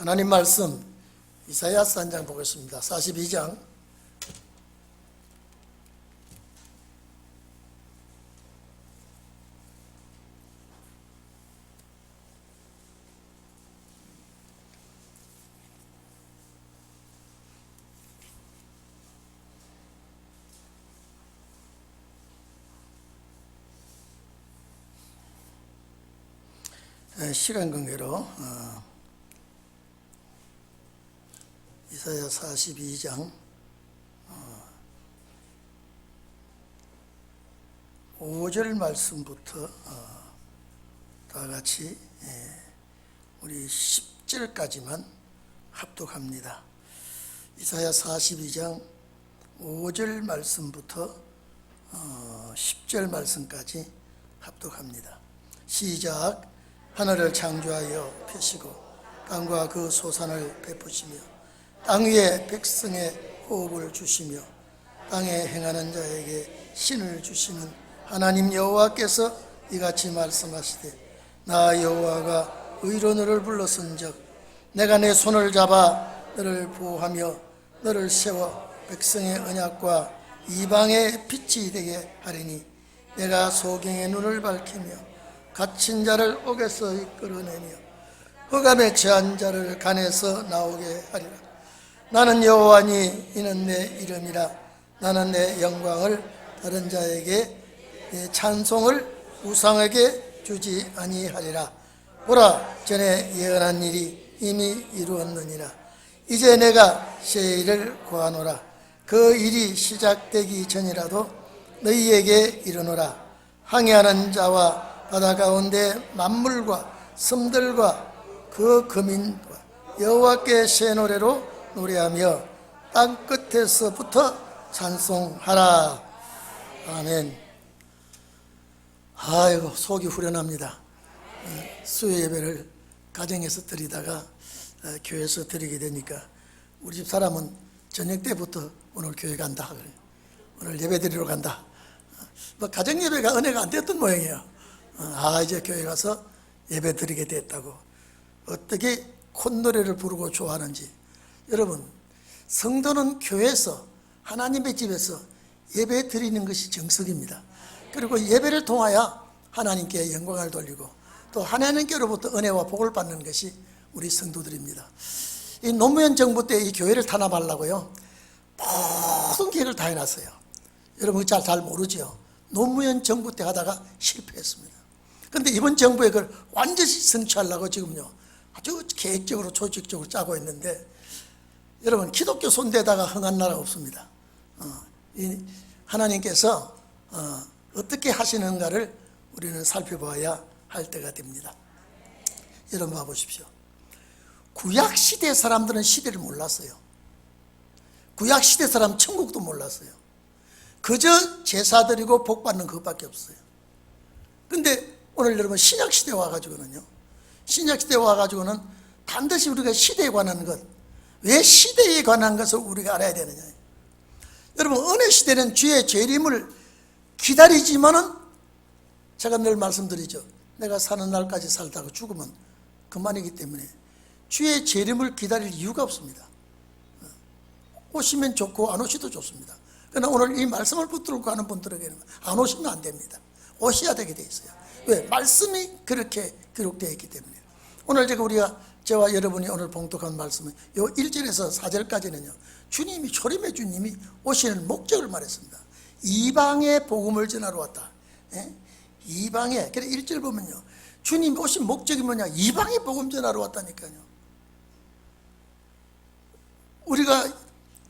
하나님 말씀 이사야서 한 장 보겠습니다. 42장 시간 관계로 이사야 42장 5절 말씀부터 다 같이 우리 10절까지만 합독합니다. 이사야 42장 5절 말씀부터 10절 말씀까지 합독합니다. 시작. 하늘을 창조하여 펴시고 땅과 그 소산을 베푸시며 땅 위에 백성의 호흡을 주시며 땅에 행하는 자에게 신을 주시는 하나님 여호와께서 이같이 말씀하시되 나 여호와가 의로 너를 불러선즉 내가 내 손을 잡아 너를 보호하며 너를 세워 백성의 언약과 이방의 빛이 되게 하리니 내가 소경의 눈을 밝히며 갇힌 자를 옥에서 이끌어내며 흑암에 처한 자를 간에서 나오게 하리라. 나는 여호와니 이는 내 이름이라. 나는 내 영광을 다른 자에게 내 찬송을 우상에게 주지 아니하리라. 보라, 전에 예언한 일이 이미 이루었느니라. 이제 내가 새 일을 고하노라. 그 일이 시작되기 전이라도 너희에게 이르노라. 항해하는 자와 바다 가운데 만물과 섬들과 그 거민과 여호와께 새 노래로 노래하며 땅 끝에서부터 찬송하라. 아멘. 아이고, 속이 후련합니다. 수요 예배를 가정에서 드리다가 교회에서 드리게 되니까 우리 집 사람은 저녁 때부터 오늘 교회 간다 그래요. 오늘 예배 드리러 간다. 가정 예배가 은혜가 안 됐던 모양이에요. 이제 교회 가서 예배 드리게 됐다고. 어떻게 콧노래를 부르고 좋아하는지. 여러분, 성도는 교회에서 하나님의 집에서 예배 드리는 것이 정석입니다. 그리고 예배를 통하여 하나님께 영광을 돌리고 또 하나님께로부터 은혜와 복을 받는 것이 우리 성도들입니다. 이 노무현 정부 때 이 교회를 탄압하려고요, 모든 기회를 다 해놨어요. 여러분 잘 모르죠. 노무현 정부 때 하다가 실패했습니다. 그런데 이번 정부에 그걸 완전히 성취하려고 지금요 아주 계획적으로 조직적으로 짜고 있는데, 여러분 기독교 손대다가 흥한 나라 없습니다. 하나님께서 어떻게 하시는가를 우리는 살펴봐야 할 때가 됩니다. 여러분 봐보십시오. 구약시대 사람들은 시대를 몰랐어요. 구약시대 사람 천국도 몰랐어요. 그저 제사 드리고 복 받는 것밖에 없어요. 근데 오늘 여러분 신약시대에 와가지고는요, 신약시대에 와가지고는 반드시 우리가 시대에 관한 것, 왜 시대에 관한 것을 우리가 알아야 되느냐. 여러분 은혜시대는 주의 재림을 기다리지만은, 제가 늘 말씀드리죠. 내가 사는 날까지 살다가 죽으면 그만이기 때문에 주의 재림을 기다릴 이유가 없습니다. 오시면 좋고 안 오셔도 좋습니다. 그러나 오늘 이 말씀을 붙들고 가는 분들에게는 안 오시면 안 됩니다. 오셔야 되게 돼 있어요. 왜? 말씀이 그렇게 기록되어 있기 때문에. 오늘 저와 여러분이 오늘 봉독한 말씀은 요 1절에서 4절까지는요, 주님이, 초림의 주님이 오시는 목적을 말했습니다. 이방의 복음을 전하러 왔다. 이방에, 그래 1절 보면요, 주님이 오신 목적이 뭐냐? 이방의 복음 전하러 왔다니까요. 우리가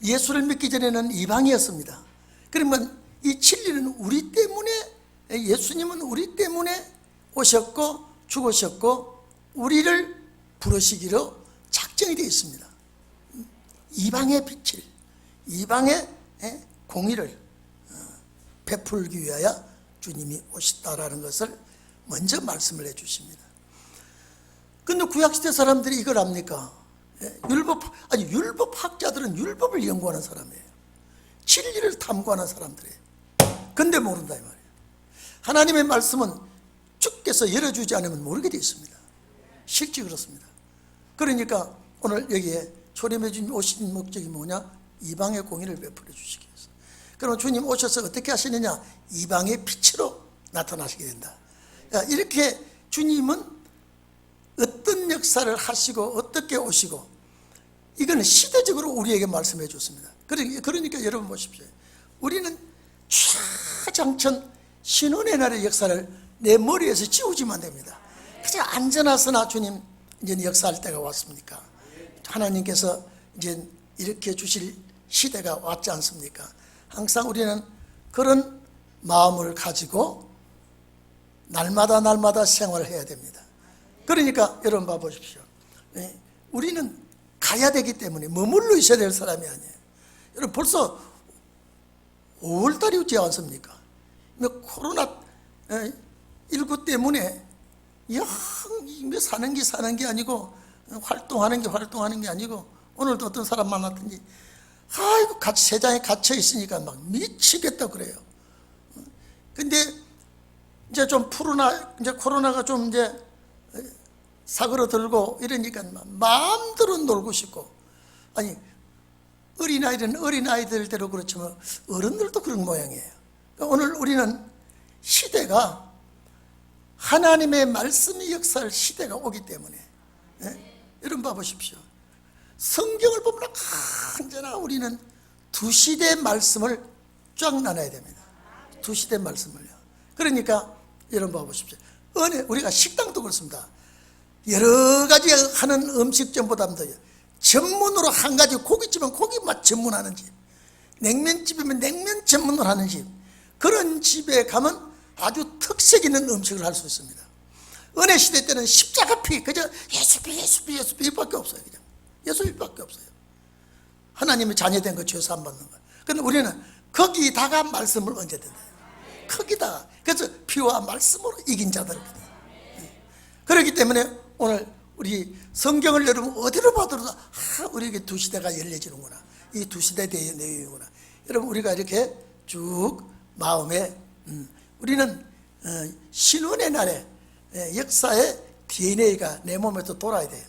예수를 믿기 전에는 이방이었습니다. 그러면 이 진리는 우리 때문에, 예수님은 우리 때문에 오셨고 죽으셨고 우리를 부르시기로 작정이 되어 있습니다. 이방의 빛을, 이방의 공의를 베풀기 위하여 주님이 오셨다라는 것을 먼저 말씀을 해 주십니다. 그런데 구약시대 사람들이 이걸 압니까? 율법학자들은 율법을 연구하는 사람이에요. 진리를 탐구하는 사람들이에요. 근데 모른다 이 말이에요. 하나님의 말씀은 주께서 열어주지 않으면 모르게 되어 있습니다. 실제 그렇습니다. 그러니까 오늘 여기에 초림의 주님 오신 목적이 뭐냐? 이방의 공의를 베풀어 주시기 위해서. 그럼 주님 오셔서 어떻게 하시느냐? 이방의 빛으로 나타나시게 된다. 이렇게 주님은 어떤 역사를 하시고 어떻게 오시고, 이거는 시대적으로 우리에게 말씀해 줬습니다. 그러니까 여러분 보십시오. 우리는 최장천 신혼의 날의 역사를 내 머리에서 지우지만 됩니다. 그냥 안전하서나 주님 이제 역사할 때가 왔습니까? 하나님께서 이제 이렇게 주실 시대가 왔지 않습니까? 항상 우리는 그런 마음을 가지고 날마다 생활을 해야 됩니다. 그러니까 여러분 봐보십시오. 우리는 가야 되기 때문에 머물러 있어야 될 사람이 아니에요. 여러분 벌써 5월달이 없지 않습니까? 코로나19 때문에 사는 게 아니고 활동하는 게 아니고, 오늘도 어떤 사람 만났더니 아이고 같이 세상에 갇혀 있으니까 막 미치겠다 그래요. 근데 이제 좀 이제 코로나가 좀 이제 사그러들고 이러니까 마음대로 놀고 싶고, 아니 어린아이들은 어린아이들대로 그렇지만 어른들도 그런 모양이에요. 오늘 우리는 시대가 하나님의 말씀이 역사할 시대가 오기 때문에, 여러분 봐보십시오. 성경을 보면 언제나 우리는 두 시대의 말씀을 쫙 나눠야 됩니다. 두 시대의 말씀을요. 그러니까 여러분 봐보십시오. 우리가 식당도 그렇습니다. 여러 가지 하는 음식점보다도 전문으로 한 가지, 고깃집은 고기맛 전문하는 집, 냉면집이면 냉면 전문으로 하는 집, 그런 집에 가면 아주 특색 있는 음식을 할 수 있습니다. 은혜 시대 때는 십자가 피, 그저 예수피 이밖에 없어요. 그냥 예수피밖에 없어요. 하나님의 자녀된 거 죄 사함 받는 거. 그런데 우리는 거기다가 말씀을 얹어야 된다. 거기다가. 그래서 피와 말씀으로 이긴 자들. 그렇기 때문에 오늘 우리 성경을 여러분 어디로 봐도 우리에게 두 시대가 열려지는구나. 이 두 시대 대의 내용이구나. 여러분 우리가 이렇게 쭉 마음에 우리는 신혼의 날에 역사의 DNA가 내 몸에서 돌아야 돼요.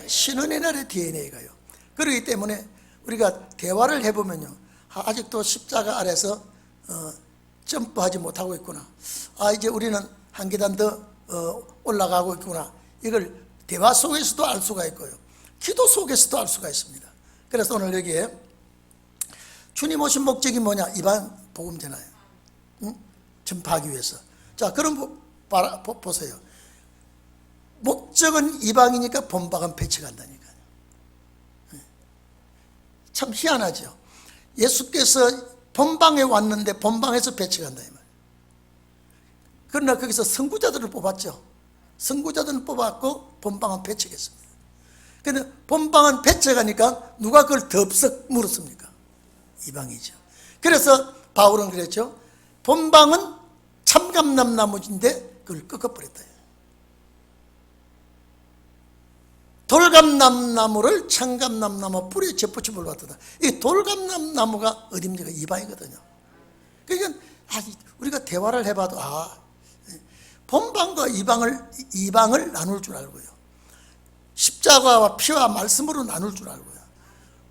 신혼의 날의 DNA가요. 그렇기 때문에 우리가 대화를 해보면요, 아직도 십자가 아래서 점프하지 못하고 있구나. 이제 우리는 한 계단 더 올라가고 있구나. 이걸 대화 속에서도 알 수가 있고요, 기도 속에서도 알 수가 있습니다. 그래서 오늘 여기에 주님 오신 목적이 뭐냐? 이방 복음 전하요. 전파하기 위해서. 자, 그럼 보세요. 목적은 이방이니까 본방은 배척한다니까요. 참 희한하죠. 예수께서 본방에 왔는데 본방에서 배척한다 이 말이에요. 그러나 거기서 선구자들을 뽑았죠. 선구자들을 뽑았고 본방은 배척했습니다. 그런데 본방은 배척하니까 누가 그걸 덥석 물었습니까? 이방이죠. 그래서 바울은 그랬죠. 본방은 참감남나무인데 그걸 꺾어버렸다. 돌감남나무를 참감남나무 뿌리에 접붙여 물었다. 이 돌감남나무가 어딥니까? 이방이거든요. 그러니까 우리가 대화를 해봐도 본방과 이방을 나눌 줄 알고요, 십자가와 피와 말씀으로 나눌 줄 알고요,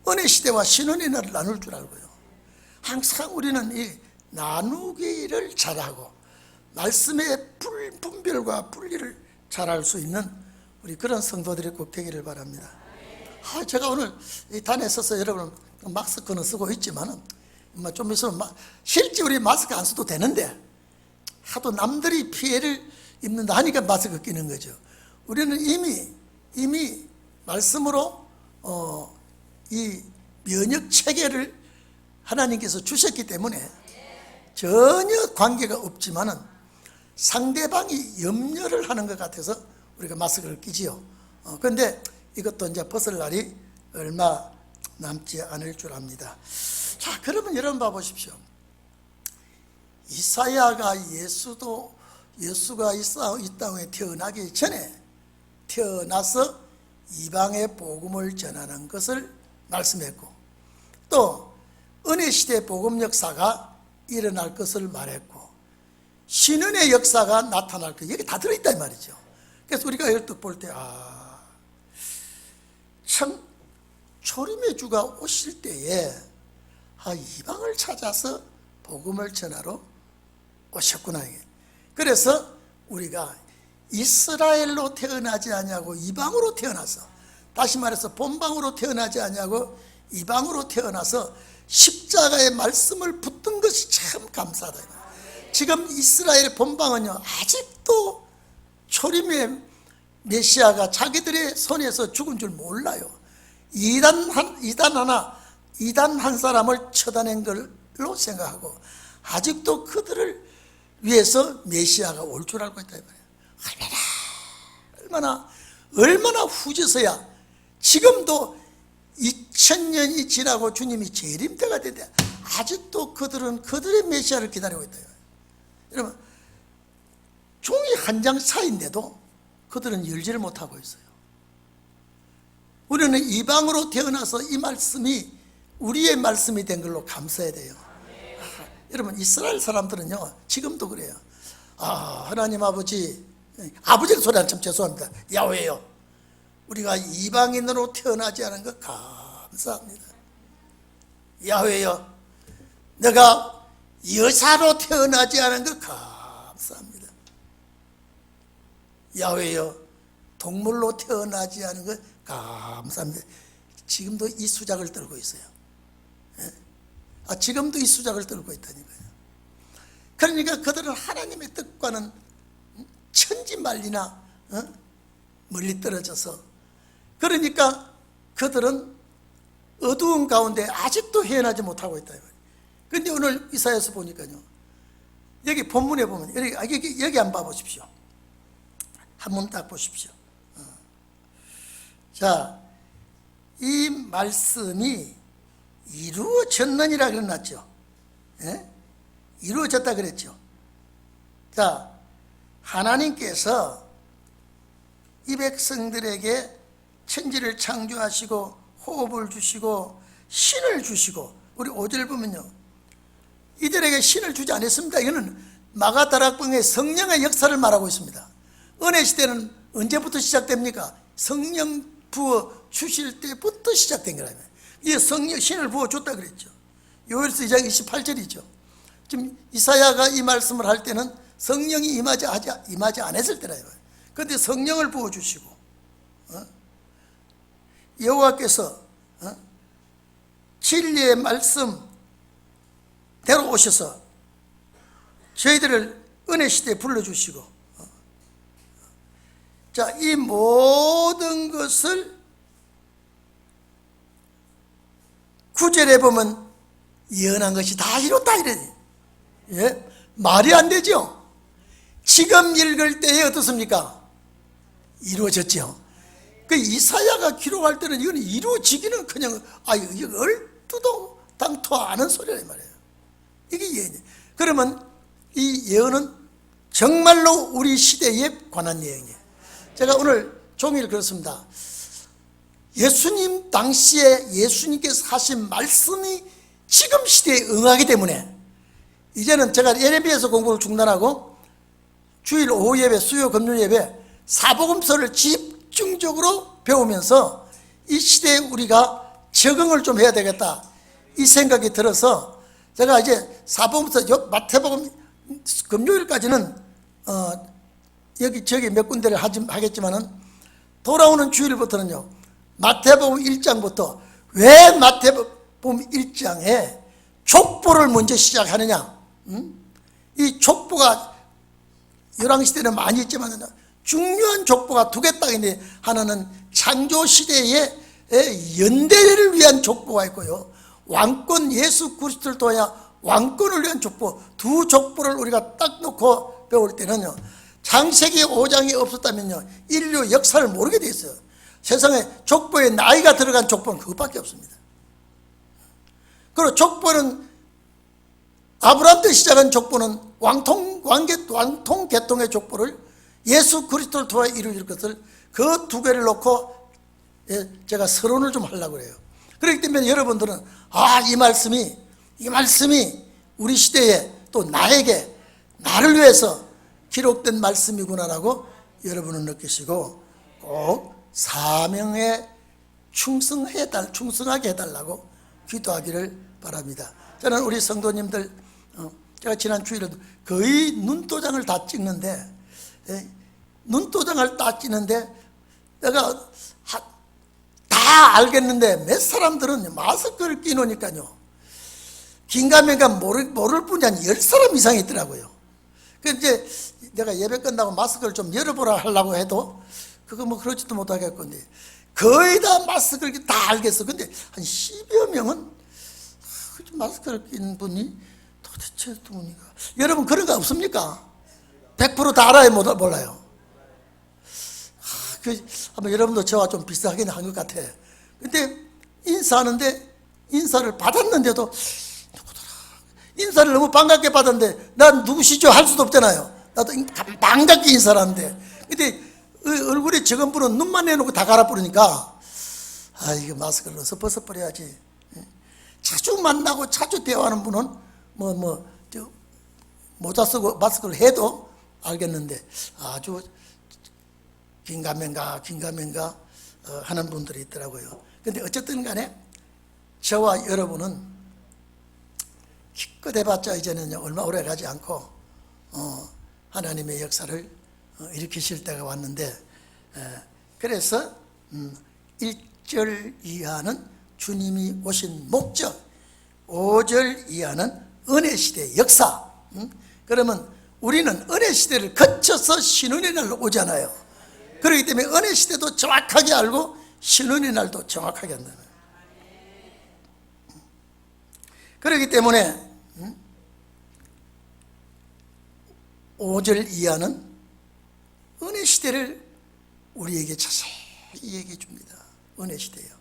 은혜 시대와 신혼의 날을 나눌 줄 알고요, 항상 우리는 이 나누기를 잘하고 말씀의 분별과 분리를 잘할 수 있는 우리 그런 성도들이 꼭 되기를 바랍니다. 제가 오늘 이 단에 서서 여러분 마스크는 쓰고 있지만은 좀 있으면 실제 우리 마스크 안 써도 되는데 하도 남들이 피해를 입는다 하니까 마스크 끼는 거죠. 우리는 이미 말씀으로 이 면역 체계를 하나님께서 주셨기 때문에 전혀 관계가 없지만은 상대방이 염려를 하는 것 같아서 우리가 마스크를 끼지요. 그런데 이것도 이제 벗을 날이 얼마 남지 않을 줄 압니다. 자, 그러면 여러분 봐보십시오. 이사야가 예수가 이 땅에 태어나기 전에 태어나서 이방의 복음을 전하는 것을 말씀했고, 또 은혜시대 복음 역사가 일어날 것을 말했고, 신은의 역사가 나타날 것, 여기 다 들어있다 이 말이죠. 그래서 우리가 이걸 볼 때 참 초림의 주가 오실 때에 이방을 찾아서 복음을 전하러 오셨구나. 그래서 우리가 이스라엘로 태어나지 아니하고 이방으로 태어나서, 다시 말해서 본방으로 태어나지 아니하고 이방으로 태어나서 십자가의 말씀을 붙든 것이 참 감사하다. 지금 이스라엘 본방은요, 아직도 초림의 메시아가 자기들의 손에서 죽은 줄 몰라요. 이단 한 사람을 쳐다낸 걸로 생각하고 아직도 그들을 위해서 메시아가 올 줄 알고 있다. 얼마나 후져서야 지금도 2000년이 지나고 주님이 재림 때가 됐는데 아직도 그들은 그들의 메시아를 기다리고 있다. 여러분, 종이 한 장 차인데도 그들은 열지를 못하고 있어요. 우리는 이방으로 태어나서 이 말씀이 우리의 말씀이 된 걸로 감사해야 돼요. 여러분, 이스라엘 사람들은요 지금도 그래요. 하나님 아버지의 소리는 참 죄송합니다. 야훼요, 우리가 이방인으로 태어나지 않은 것 감사합니다. 야훼요, 내가 여사로 태어나지 않은 것 감사합니다. 야훼요, 동물로 태어나지 않은 것 감사합니다. 지금도 이 수작을 떨고 있어요. 지금도 이 수작을 떨고 있다니까요. 그러니까 그들은 하나님의 뜻과는 천지만리나 멀리 떨어져서, 그러니까 그들은 어두운 가운데 아직도 헤어나지 못하고 있다. 그런데 오늘 이사야서 보니까요, 여기 본문에 보면 여기 한번 봐보십시오. 한번 딱 보십시오. 자, 이 말씀이 이루어졌느니라 그랬죠. 이루어졌다 그랬죠. 자, 하나님께서 이 백성들에게 천지를 창조하시고 호흡을 주시고 신을 주시고, 우리 5절 보면요, 이들에게 신을 주지 않았습니다. 이거는 마가다락방의 성령의 역사를 말하고 있습니다. 은혜 시대는 언제부터 시작됩니까? 성령 부어 주실 때부터 시작된 거라면, 이게 성령 신을 부어 줬다 그랬죠. 요엘서 2장 28절이죠. 지금 이사야가 이 말씀을 할 때는 성령이 임하지 않았을 때라요. 그런데 성령을 부어 주시고, 여호와께서 진리의 말씀대로 오셔서 저희들을 은혜 시대에 불러주시고, 자, 이 모든 것을 9절에 보면 예언한 것이 다 이뤘다 이래. 말이 안 되죠. 지금 읽을 때에 어떻습니까? 이루어졌죠. 그 이사야가 기록할 때는 이건 이루어지기는 그냥 이게 얼뚜도 당토 않은 소리란 말이에요. 이게 예언이에요. 그러면 이 예언은 정말로 우리 시대에 관한 예언이에요. 제가 오늘 종일 그렇습니다. 예수님 당시에 예수님께서 하신 말씀이 지금 시대에 응하기 때문에 이제는 제가 예레미야서 공부를 중단하고 주일 오후 예배, 수요 금요 예배 사복음서를 집중적으로 배우면서 이 시대에 우리가 적응을 좀 해야 되겠다, 이 생각이 들어서 제가 이제 사복음서 마태복음 금요일까지는 여기저기 몇 군데를 하겠지만은 돌아오는 주일부터는요, 마태복음 1장부터 왜 마태복음 1장에 족보를 먼저 시작하느냐. 이 족보가 열왕시대는 많이 있지만 중요한 족보가 두 개 딱 있는데, 하나는 창조시대의 연대를 위한 족보가 있고요, 왕권 예수 그리스도를 통하여 왕권을 위한 족보, 두 족보를 우리가 딱 놓고 배울 때는요, 창세기 5장이 없었다면요 인류 역사를 모르게 돼 있어요. 세상에 족보에 나이가 들어간 족보는 그것밖에 없습니다. 그리고 족보는 아브라함 때 시작한 족보는 왕통 계통의 족보를 예수 그리스도를 통해 이루어질 것을 그 두 개를 놓고 제가 서론을 좀 하려고 해요. 그렇기 때문에 여러분들은 이 말씀이 우리 시대에 또 나에게, 나를 위해서 기록된 말씀이구나라고 여러분은 느끼시고 꼭 사명의 충성하게 해달라고 기도하기를 바랍니다. 저는 우리 성도님들, 제가 지난 주일에도 거의 눈도장을 다 찍는데, 눈도장을 다 찍는데 내가 다 알겠는데 몇 사람들은 마스크를 끼놓으니까요, 긴가민가 모를 뿐이 아니라 10사람 이상이 있더라고요. 그래서 이제 내가 예배 끝나고 마스크를 좀 열어보라 하려고 해도 그거 뭐 그러지도 못하겠고, 거의 다 마스크를 다 알겠어. 근데 한 10여 명은 마스크를 낀 분이 도대체 누구니까. 여러분 그런 거 없습니까? 100% 다 알아요, 몰라요? 아마 여러분도 저와 좀 비슷하긴 한 것 같아. 근데 인사하는데, 인사를 받았는데도 누구더라, 인사를 너무 반갑게 받았는데 난 누구시죠? 할 수도 없잖아요. 나도 반갑게 인사를 하는데, 근데 얼굴에 적은 분은 눈만 내놓고 다 갈아버리니까, 이거 마스크를 어서 벗어버려야지. 자주 만나고 자주 대화하는 분은 모자 쓰고 마스크를 해도 알겠는데, 아주 긴가민가 하는 분들이 있더라고요. 근데 어쨌든 간에 저와 여러분은 기껏 해봤자 이제는 얼마 오래 가지 않고 하나님의 역사를 일으키실 때가 왔는데, 그래서 1절 이하는 주님이 오신 목적, 5절 이하는 은혜시대의 역사. 그러면 우리는 은혜시대를 거쳐서 신운의 날로 오잖아요. 그렇기 때문에 은혜시대도 정확하게 알고 신운의 날도 정확하게 한다는 거예요. 그렇기 때문에 5절 이하는 은혜시대를 우리에게 자세히 얘기해 줍니다. 은혜시대요.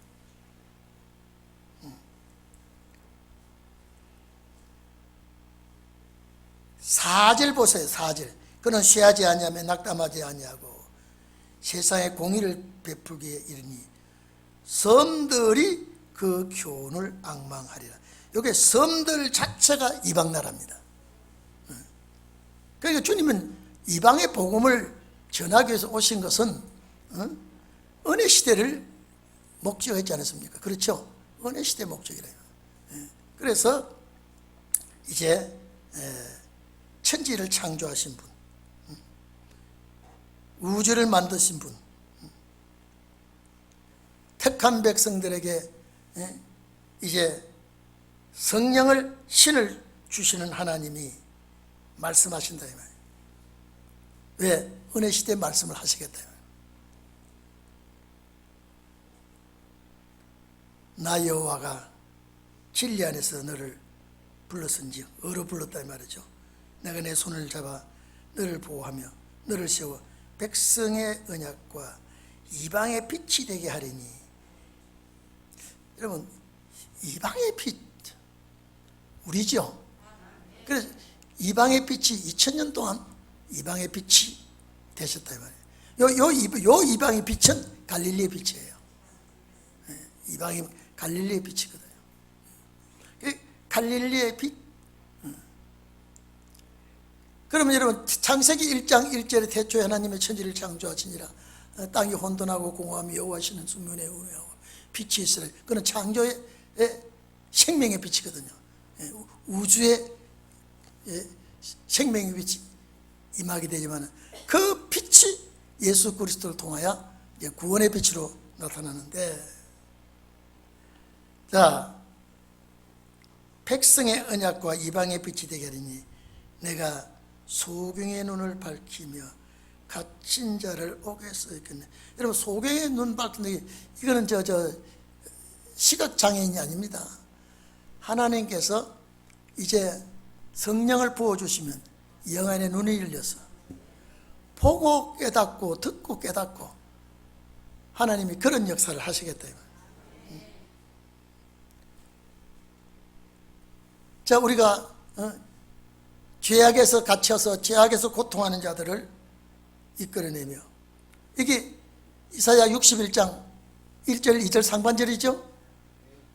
4절 보세요. 4절. 그는 쇠하지 아니하며 낙담하지 아니하고 세상에 공의를 베풀기에 이르니 섬들이 그 교훈을 앙망하리라. 여기 섬들 자체가 이방나라입니다. 그러니까 주님은 이방의 복음을 전하기 위해서 오신 것은 은혜시대를 목적했지 않았습니까? 그렇죠? 은혜시대 목적이래요. 그래서 이제 천지를 창조하신 분, 우주를 만드신 분, 택한 백성들에게 이제 성령을, 신을 주시는 하나님이 말씀하신다 이 말이에요. 왜? 은혜시대 말씀을 하시겠다 이 말이에요. 나 여호와가 진리 안에서 너를 불렀은지, 어로 불렀다 이 말이죠. 내가 내 손을 잡아 너를 보호하며 너를 세워 백성의 언약과 이방의 빛이 되게 하리니. 여러분, 이방의 빛 우리죠. 그래서 이방의 빛이 2000년 동안 이방의 빛이 되셨다 이 말이에요. 요 이방의 빛은 갈릴리의 빛이에요. 이방이 갈릴리의 빛이거든요. 갈릴리의 빛. 그러면 여러분, 창세기 1장 1절에 태초에 하나님의 천지를 창조하시니라. 땅이 혼돈하고 공허함이 여호와시는 수면에 우매하고 빛이 있으라. 그건 창조의 생명의 빛이거든요. 우주의 생명의 빛이 임하게 되지만 그 빛이 예수 그리스도를 통하여 구원의 빛으로 나타나는데, 자, 백성의 언약과 이방의 빛이 되게 하리니 내가 소경의 눈을 밝히며 갇힌 자를 오게 쓰겠네. 여러분, 소경의 눈 밝힌다, 이거는 시각장애인이 아닙니다. 하나님께서 이제 성령을 부어주시면 영안의 눈이 열려서 보고 깨닫고 듣고 깨닫고 하나님이 그런 역사를 하시겠다. 자, 우리가 죄악에서 갇혀서 죄악에서 고통하는 자들을 이끌어내며, 이게 이사야 61장 1절 2절 상반절이죠.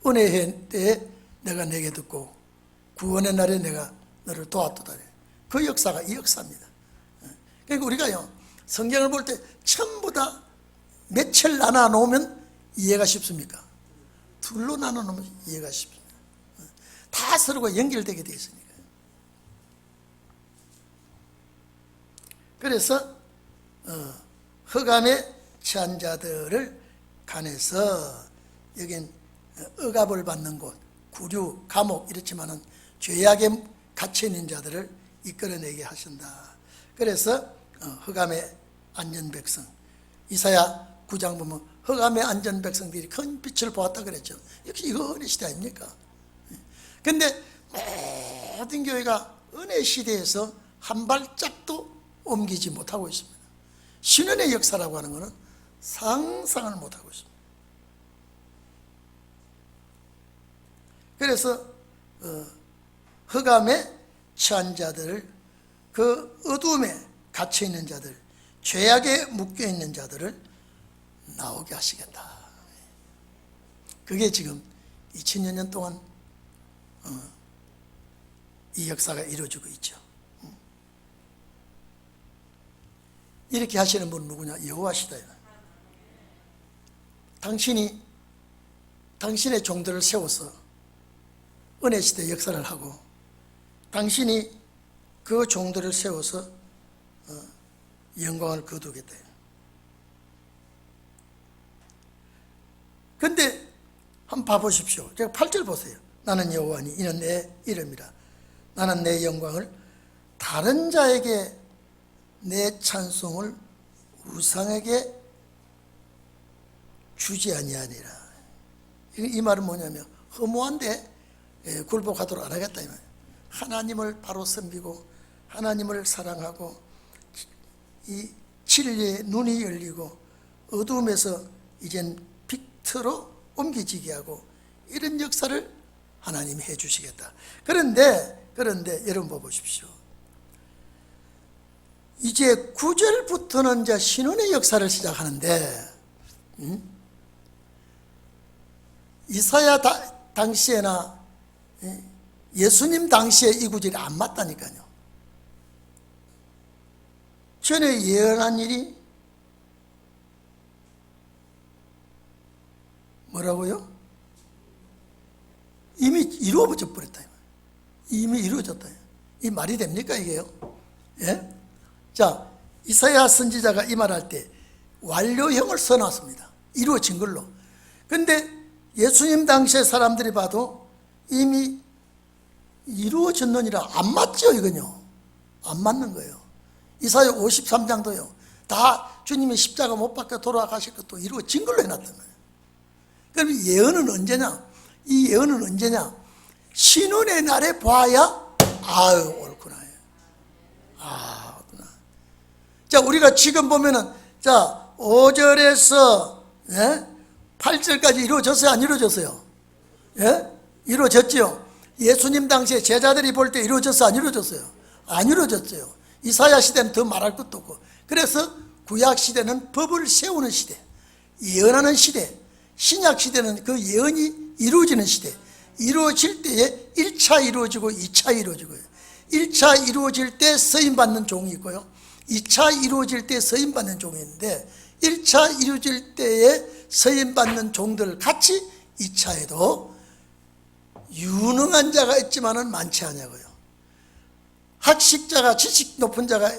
은혜의 때에 내가 내게 듣고 구원의 날에 내가 너를 도왔도다. 그 역사가 이 역사입니다. 그러니까 우리가요, 성경을 볼 때 전부 다 며칠 나눠 놓으면 이해가 쉽습니까? 둘로 나눠놓으면 이해가 쉽습니다. 다 서로가 연결되게 되어 있으니까. 그래서 흑암에 처한 자들을 간에서, 여긴 억압을 받는 곳, 구류, 감옥 이렇지만은 죄악에 갇혀있는 자들을 이끌어내게 하신다. 그래서 흑암의 안전백성, 이사야 9장 보면 흑암의 안전백성들이 큰 빛을 보았다 그랬죠. 역시 이거 은혜 시대 아닙니까? 근데 모든 교회가 은혜 시대에서 한 발짝도 옮기지 못하고 있습니다. 신은의 역사라고 하는 것은 상상을 못하고 있습니다. 그래서 흑암에 처한 자들을, 그 어두움에 갇혀있는 자들, 죄악에 묶여있는 자들을 나오게 하시겠다. 그게 지금 2000여 년 동안 이 역사가 이루어지고 있죠. 이렇게 하시는 분은 누구냐? 여호와시다. 당신이 당신의 종들을 세워서 은혜 시대 역사를 하고, 당신이 그 종들을 세워서 영광을 거두겠다. 근데 한번 봐보십시오. 제가 8절 보세요. 나는 여호와니 이는 내 이름이라. 나는 내 영광을 다른 자에게, 내 찬송을 우상에게 주지 아니하니라. 이 말은 뭐냐면 허무한데 굴복하도록 안 하겠다 이 말이에요. 하나님을 바로 섬기고 하나님을 사랑하고 이 진리의 눈이 열리고 어두움에서 이젠 빛으로 옮겨지게 하고, 이런 역사를 하나님이 해 주시겠다. 그런데 여러분 보십시오. 이제 9절부터는 이제 신혼의 역사를 시작하는데, 이사야 당시에나 예수님 당시에 이 구절이 안 맞다니까요. 전에 예언한 일이 뭐라고요? 이미 이루어져 버렸다. 이미 이루어졌다. 이 말이 됩니까 이게요? 예? 자, 이사야 선지자가 이 말할 때 완료형을 써놨습니다. 이루어진 걸로. 근데 예수님 당시의 사람들이 봐도 이미 이루어졌느니라 안 맞죠 이건요. 안 맞는 거예요. 이사야 53장도요. 다 주님이 십자가 못 박혀 돌아가실 것도 이루어진 걸로 해놨단 말이에요. 그럼 예언은 언제냐? 이 예언은 언제냐? 신혼의 날에 봐야 아유 옳구나. 아, 옳구나. 자, 우리가 지금 보면은 자 5절에서 8절까지 이루어졌어요? 안 이루어졌어요? 예? 이루어졌죠? 예수님 당시에 제자들이 볼 때 이루어졌어요? 안 이루어졌어요? 안 이루어졌어요. 이사야 시대는 더 말할 것도 없고. 그래서 구약 시대는 법을 세우는 시대, 예언하는 시대, 신약 시대는 그 예언이 이루어지는 시대. 이루어질 때에 1차 이루어지고 2차 이루어지고요. 1차 이루어질 때 서임받는 종이 있고요, 2차 이루어질 때 서임받는 종이 있는데, 1차 이루어질 때에 서임받는 종들 같이 2차에도 유능한 자가 있지만은 많지 않냐고요. 학식자가, 지식 높은 자가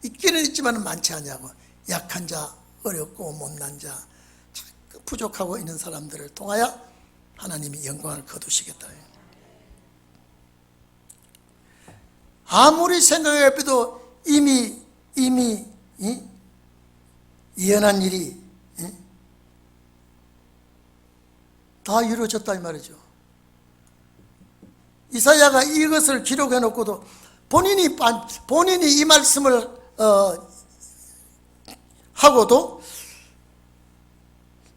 있기는 있지만은 많지 않냐고. 약한 자, 어렵고 못난 자, 부족하고 있는 사람들을 통하여 하나님이 영광을 거두시겠다. 아무리 생각해봐도 이미 예언한 일이 다 이루어졌다 이 말이죠. 이사야가 이것을 기록해 놓고도 본인이 이 말씀을 하고도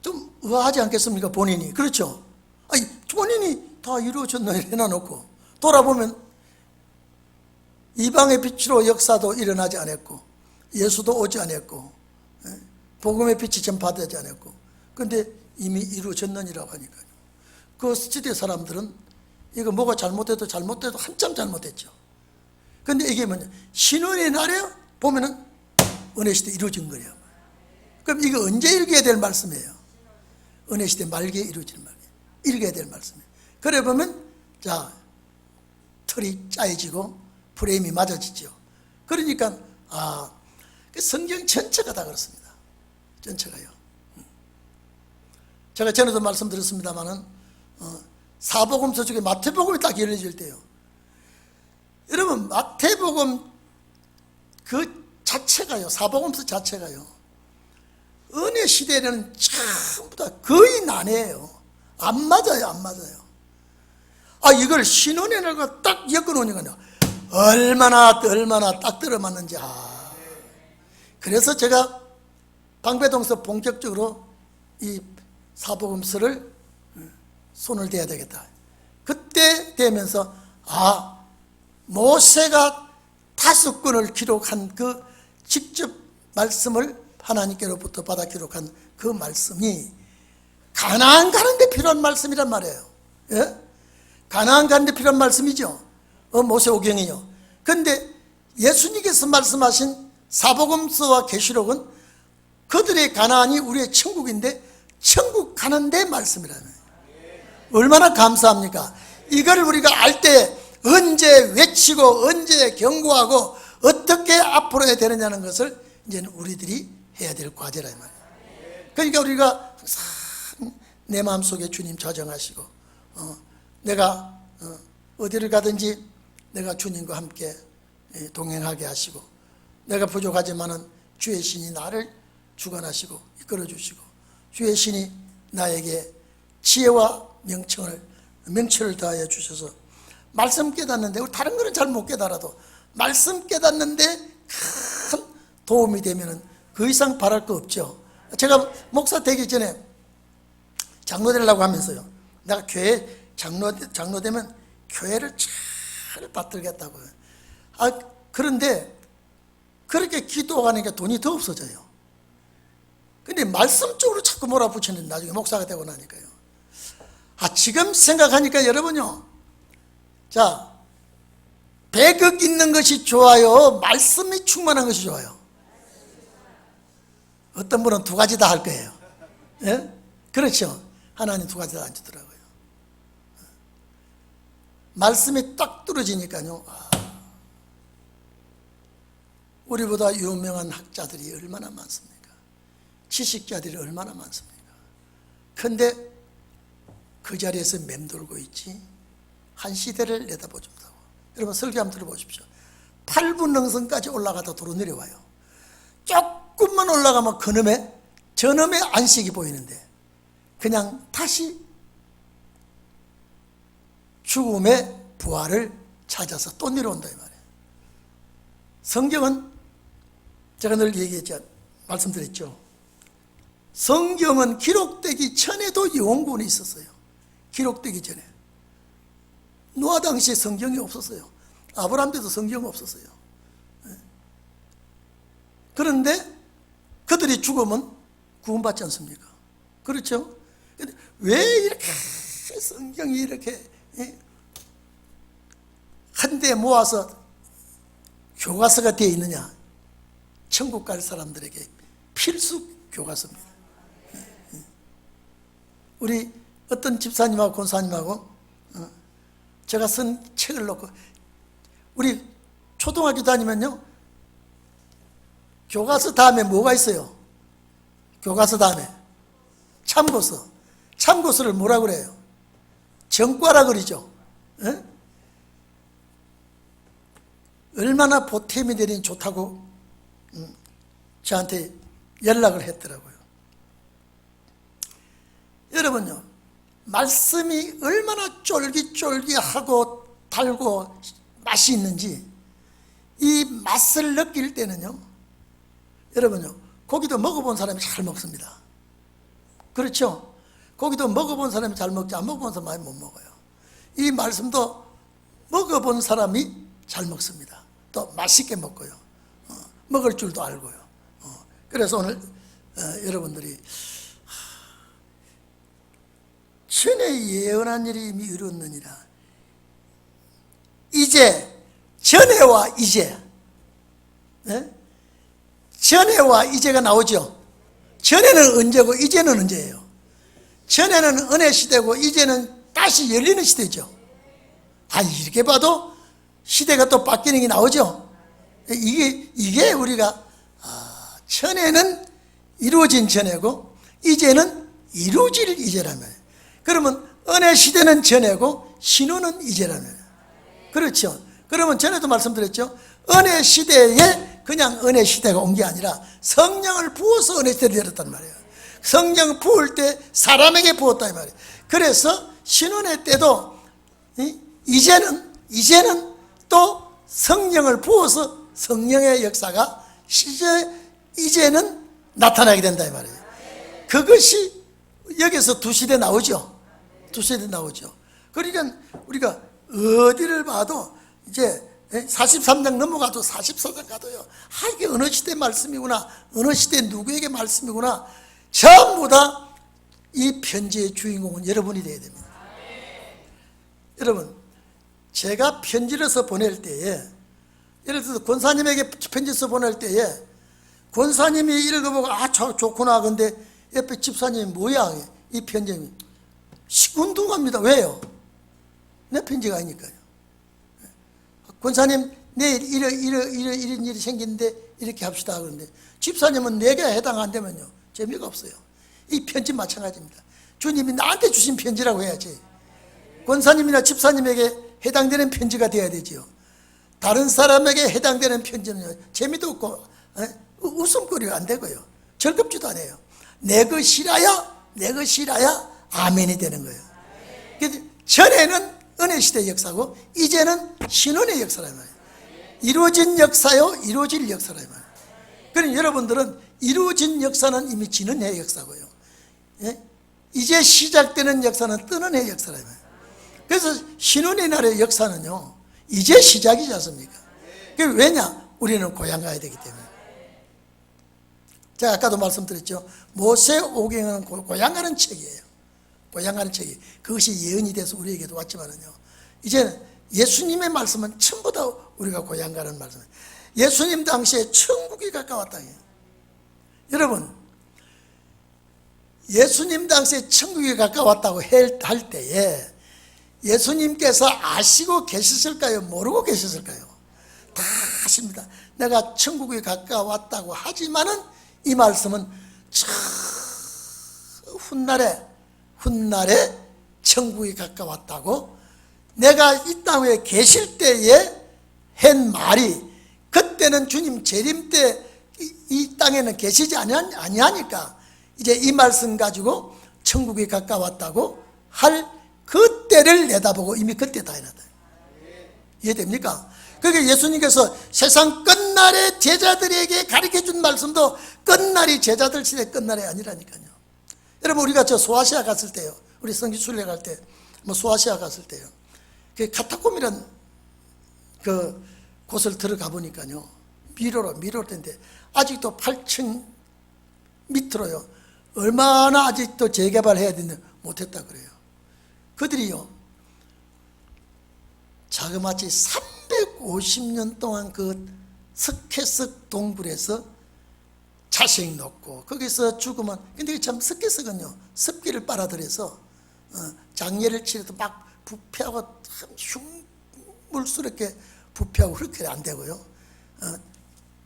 좀 의아하지 않겠습니까? 본인이. 그렇죠? 아니, 본인이 다 이루어졌나 해놔놓고 돌아보면 이방의 빛으로 역사도 일어나지 않았고, 예수도 오지 않았고, 복음의 빛이 전파되지 않았고, 근데 이미 이루어졌느니라고 하니까요. 그 시대 사람들은 이거 뭐가 잘못돼도 한참 잘못했죠. 근데 이게 뭐냐, 신혼의 날에 보면은 은혜 시대 이루어진 거예요. 그럼 이거 언제 읽어야 될 말씀이에요? 은혜 시대 말기에 이루어지는 말이에요. 읽어야 될 말씀이에요. 그래 보면 자, 틀이 짜여지고 프레임이 맞아지죠. 그러니까 그 성경 전체가 다 그렇습니다. 전체가요. 제가 전에도 말씀드렸습니다마는 사복음서 중에 마태복음이 딱 열려질 때요. 여러분 마태복음 그 자체가요, 사복음서 자체가요, 은혜 시대에는 전부 다 거의 난해해요. 안 맞아요, 안 맞아요. 이걸 신혼에다가 딱 엮어놓으니까요, 얼마나 딱 들어맞는지. 그래서 제가 방배동서 본격적으로 이 사복음서를 손을 대야 되겠다. 그때 되면서 모세가 5권을 기록한 그 직접 말씀을 하나님께로부터 받아 기록한 그 말씀이 가나안 가는 데 필요한 말씀이란 말이에요. 예? 가나안 가는 데 필요한 말씀이죠. 모세오경이요. 그런데 예수님께서 말씀하신 사복음서와 계시록은 그들의 가나안이 우리의 천국인데 천국 가는 데 말씀이라는, 얼마나 감사합니까? 이걸 우리가 알 때 언제 외치고 언제 경고하고 어떻게 앞으로 해야 되느냐는 것을 이제는 우리들이 해야 될 과제라 이 말이에요. 그러니까 우리가 항상 내 마음속에 주님 저정하시고 내가 어디를 가든지 내가 주님과 함께 동행하게 하시고, 내가 부족하지만은 주의 신이 나를 주관하시고 이끌어 주시고, 주의 신이 나에게 지혜와 명철을 더하여 주셔서 말씀 깨닫는데, 우리 다른 거는 잘 못 깨달아도 말씀 깨닫는데 큰 도움이 되면은 그 이상 바랄 거 없죠. 제가 목사 되기 전에 장로 되려고 하면서요, 내가 교회 장로 되면 교회를 잘 받들겠다고요. 그런데 그렇게 기도하니까 돈이 더 없어져요. 근데 말씀 쪽으로 자꾸 몰아붙이는, 나중에 목사가 되고 나니까요. 지금 생각하니까 여러분요, 자, 100억 있는 것이 좋아요, 말씀이 충만한 것이 좋아요? 어떤 분은 두 가지 다 할 거예요. 예? 그렇죠. 하나님 두 가지 다 안 주더라고요. 말씀이 딱 뚫어지니까요, 우리보다 유명한 학자들이 얼마나 많습니까? 지식자들이 얼마나 많습니까? 근데 그 자리에서 맴돌고 있지, 한 시대를 내다보십니다. 여러분 설교 한번 들어보십시오. 8분 능선까지 올라가다 도로 내려와요. 조금만 올라가면 저놈의 안식이 보이는데 그냥 다시 죽음의 부활을 찾아서 또 내려온다 이 말이에요. 성경은 제가 늘 얘기했죠, 말씀드렸죠. 성경은 기록되기 전에도 영혼군이 있었어요. 기록되기 전에. 노아 당시에 성경이 없었어요. 아브라함 때도 성경 없었어요. 그런데 그들이 죽으면 구원받지 않습니까? 그렇죠? 왜 이렇게 성경이 이렇게 한데 모아서 교과서가 되어 있느냐? 천국 갈 사람들에게 필수 교과서입니다. 우리 어떤 집사님하고 권사님하고 제가 쓴 책을 놓고, 우리 초등학교 다니면요, 교과서 다음에 뭐가 있어요? 교과서 다음에 참고서. 참고서를 뭐라 그래요? 정과라 그러죠. 에? 얼마나 보탬이 되니 좋다고 저한테 연락을 했더라고요. 여러분요, 말씀이 얼마나 쫄깃쫄깃하고 달고 맛이 있는지, 이 맛을 느낄 때는요, 여러분요, 고기도 먹어본 사람이 잘 먹습니다. 그렇죠? 고기도 먹어본 사람이 잘 먹지, 안 먹어본 사람이 많이 못 먹어요. 이 말씀도 먹어본 사람이 잘 먹습니다. 또 맛있게 먹고요, 먹을 줄도 알고요. 그래서 오늘 여러분들이 전에 예언한 일이 이미 이루었느니라. 이제, 전에와 이제, 전에와 이제가 나오죠. 전에는 언제고 이제는 언제예요? 전에는 은혜 시대고 이제는 다시 열리는 시대죠. 이렇게 봐도 시대가 또 바뀌는 게 나오죠. 이게 우리가 전에는 이루어진 전에고 이제는 이루어질 이제라면, 그러면 은혜 시대는 전에고 신호는 이제라면, 그렇죠. 그러면 전에도 말씀드렸죠. 은혜 시대에 그냥 은혜 시대가 온 게 아니라 성령을 부어서 은혜 시대를 열었단 말이에요. 성령 부을 때 사람에게 부었다 이 말이에요. 그래서 신혼의 때도 이제는 또 성령을 부어서 성령의 역사가 이제는 나타나게 된다 이 말이에요. 그것이 여기서 두 시대 나오죠. 두 시대 나오죠. 그러니까 우리가 어디를 봐도 이제 43장 넘어가도 44장 가도요, 이게 어느 시대 말씀이구나, 어느 시대 누구에게 말씀이구나, 전부 다 이 편지의 주인공은 여러분이 되어야 됩니다. 여러분, 제가 편지를 써 보낼 때에, 예를 들어서 권사님에게 편지 써 보낼 때에 권사님이 읽어보고 좋구나, 근데 옆에 집사님이 뭐야 이 편지, 시큰둥합니다. 왜요? 내 편지가 아니니까요. 권사님, 내일 이런 일이 생기는데 이렇게 합시다. 그런데 집사님은 내게 해당 안 되면요, 재미가 없어요. 이 편지 마찬가지입니다. 주님이 나한테 주신 편지라고 해야지. 권사님이나 집사님에게 해당되는 편지가 되어야 되지요. 다른 사람에게 해당되는 편지는 재미도 없고 웃음거리가 안 되고요, 즐겁지도 않아요. 내 것이라야 아멘이 되는 거예요. 그래서 전에는 은혜 시대의 역사고 이제는 신혼의 역사란 말이에요. 이루어진 역사요, 이루어질 역사란 말이에요. 그러니 여러분들은 이루어진 역사는 이미 지는 해의 역사고요, 이제 시작되는 역사는 뜨는 해의 역사란 말이에요. 그래서 신혼의 날의 역사는요, 이제 시작이지 않습니까? 왜냐? 우리는 고향 가야 되기 때문에. 제가 아까도 말씀드렸죠. 모세오경은 고향 가는 책이에요. 고향 가는 책이, 그것이 예언이 돼서 우리에게도 왔지만은요, 이제는 예수님의 말씀은 전부 다 우리가 고향 가는 말씀이에요. 예수님 당시에 천국이 가까웠다. 여러분, 예수님 당시에 천국이 가까웠다고 할 때에 예수님께서 아시고 계셨을까요? 모르고 계셨을까요? 다 아십니다. 내가 천국이 가까웠다고 하지만은 이 말씀은 훗날에 천국이 가까웠다고, 내가 이 땅에 계실 때에 한 말이, 그때는 주님 재림 때 이 땅에는 계시지 아니하니까 이제 이 말씀 가지고 천국이 가까웠다고 할 그때를 내다보고 이미 그때 다 해놨다. 이해됩니까? 그러니까 예수님께서 세상 끝날에 제자들에게 가르쳐준 말씀도 끝날이 제자들 시대 끝날이 아니라니까요. 여러분, 우리가 저 소아시아 갔을 때요, 우리 성지 순례 갈 때 소아시아 갔을 때요, 그 카타콤이란 그 곳을 들어가 보니까요, 미로로 된데 아직도 8층 밑으로요, 얼마나 아직도 재개발해야 되는데 못했다 그래요. 그들이요, 자그마치 350년 동안 그 스케석 동굴에서 자식 놓고 거기서 죽으면, 근데 참 스케석은요, 습기를 빨아들여서 장례를 치러도 막 부패하고 흉물스럽게 부패하고 그렇게 안 되고요,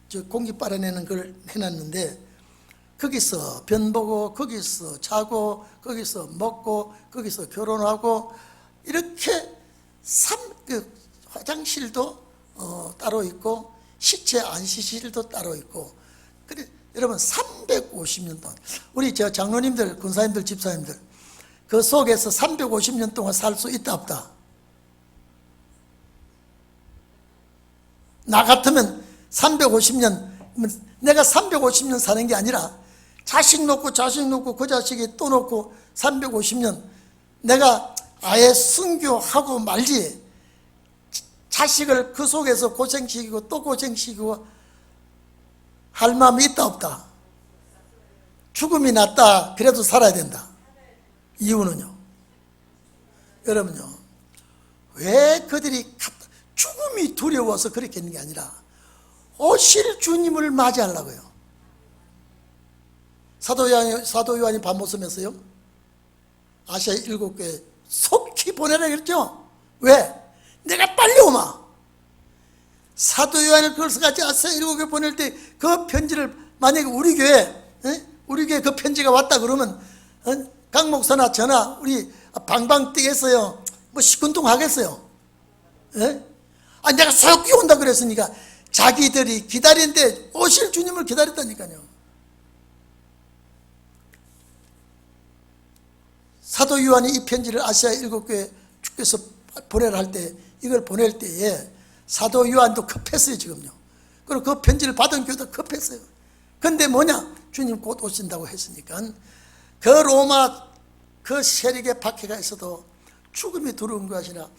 저 공기 빨아내는 걸 해놨는데, 거기서 변보고 거기서 자고 거기서 먹고 거기서 결혼하고, 이렇게 화장실도 따로 있고 시체 안식실도 따로 있고. 그래, 여러분, 350년 동안 우리 저 장로님들, 권사님들, 집사님들 그 속에서 350년 동안 살 수 있다 없다? 나 같으면 350년, 내가 350년 사는 게 아니라 자식 놓고 그 자식이 또 놓고 350년 내가 아예 순교하고 말지, 자식을 그 속에서 고생시키고 또 고생시키고 할 마음이 있다 없다? 죽음이 낫다 그래도 살아야 된다. 이유는요, 여러분요, 왜 그들이 죽음이 두려워서 그렇게 했는 게 아니라 오실 주님을 맞이하려고요. 사도 요한이 밤 웃으면서요, 아시아 7교회 속히 보내라 그랬죠. 왜? 내가 빨리 오마. 사도 요한을 그것을 가지고 아시아 7교회 보낼 때 그 편지를 만약에 우리 교회 그 편지가 왔다 그러면 강 목사나 저나 우리 방방 뛰겠어요? 뭐 시큰둥하겠어요? 내가 속히 온다 그랬으니까 자기들이 기다리는데 오실 주님을 기다렸다니까요. 사도 요한이 이 편지를 아시아 7교회 주께서 보내라 할 때, 이걸 보낼 때에 사도 요한도 급했어요. 지금요. 그리고 그 편지를 받은 교회도 급했어요. 근데 뭐냐? 주님 곧 오신다고 했으니까 그 로마 그 세력의 박해가 있어도 죽음이 두려운 것이 아니라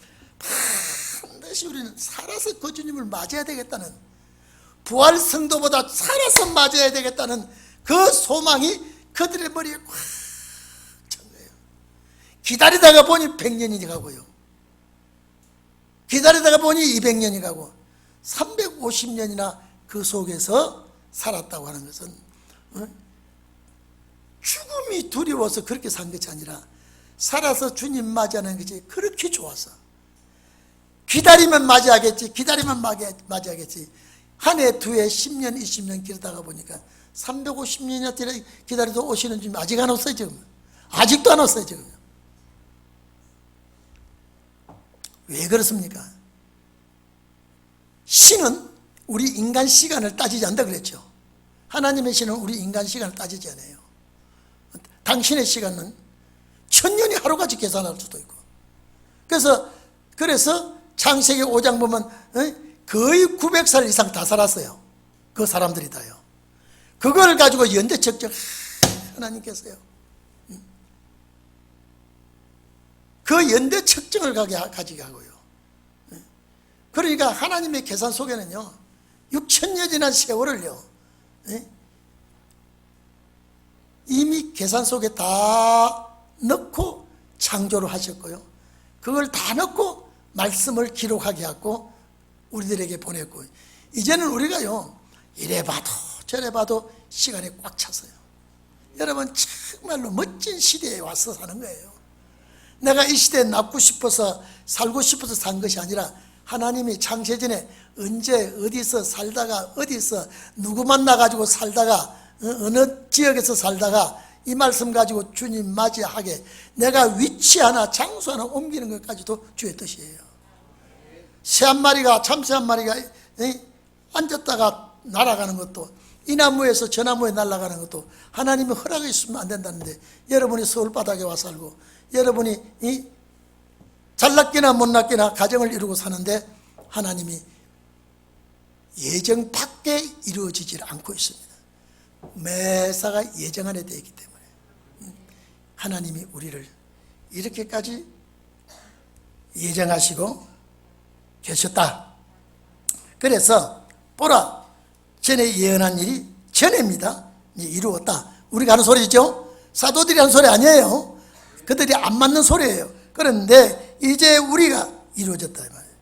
반드시 우리는 살아서 그 주님을 맞아야 되겠다는, 부활 성도보다 살아서 맞아야 되겠다는 그 소망이 그들의 머리에 꽉 찬 거예요. 기다리다가 보니 100년이 가고요, 기다리다가 보니 200년이 가고 350년이나 그 속에서 살았다고 하는 것은 죽음이 두려워서 그렇게 산 것이 아니라 살아서 주님 맞이하는 것이 그렇게 좋아서, 기다리면 맞이하겠지, 기다리면 맞이하겠지. 한 해, 두 해, 10년, 20년 기다리다가 보니까 350년이나 기다려도 오시는 주님 아직 안 왔어요. 지금 아직도 안 왔어요. 지금 왜 그렇습니까? 신은 우리 인간 시간을 따지지 않는다 그랬죠. 하나님의 신은 우리 인간 시간을 따지지 않아요. 당신의 시간은 1000년이 하루같이 계산할 수도 있고. 그래서 창세기 5장 보면 거의 900살 이상 다 살았어요. 그 사람들이 다요. 그걸 가지고 연대 측정 하나님께서요. 그 연대 측정을 가지게 하고요. 그러니까 하나님의 계산 속에는요, 6000년 지난 세월을요, 이미 계산 속에 다 넣고 창조를 하셨고요, 그걸 다 넣고 말씀을 기록하게 하고 우리들에게 보냈고, 이제는 우리가요, 이래 봐도 저래 봐도 시간이 꽉 찼어요. 여러분, 정말로 멋진 시대에 와서 사는 거예요. 내가 이 시대에 남고 싶어서 살고 싶어서 산 것이 아니라 하나님이 창세전에 언제 어디서 살다가 어디서 누구 만나가지고 살다가 어느 지역에서 살다가 이 말씀 가지고 주님 맞이하게 내가 위치 하나 장소 하나 옮기는 것까지도 주의 뜻이에요. 새 한 마리가, 참새 한 마리가 앉았다가 날아가는 것도, 이 나무에서 저 나무에 날아가는 것도 하나님의 허락이 있으면 안 된다는데, 여러분이 서울바닥에 와 살고 여러분이 잘났기나 못났기나 가정을 이루고 사는데 하나님이 예정 밖에 이루어지질 않고 있습니다. 매사가 예정 안에 되어 있기 때문에 하나님이 우리를 이렇게까지 예정하시고 계셨다. 그래서 보라, 전에 예언한 일이 전에입니다. 이루었다. 우리가 하는 소리죠. 사도들이 하는 소리 아니에요. 그들이 안 맞는 소리예요. 그런데 이제 우리가 이루어졌다 이 말이에요.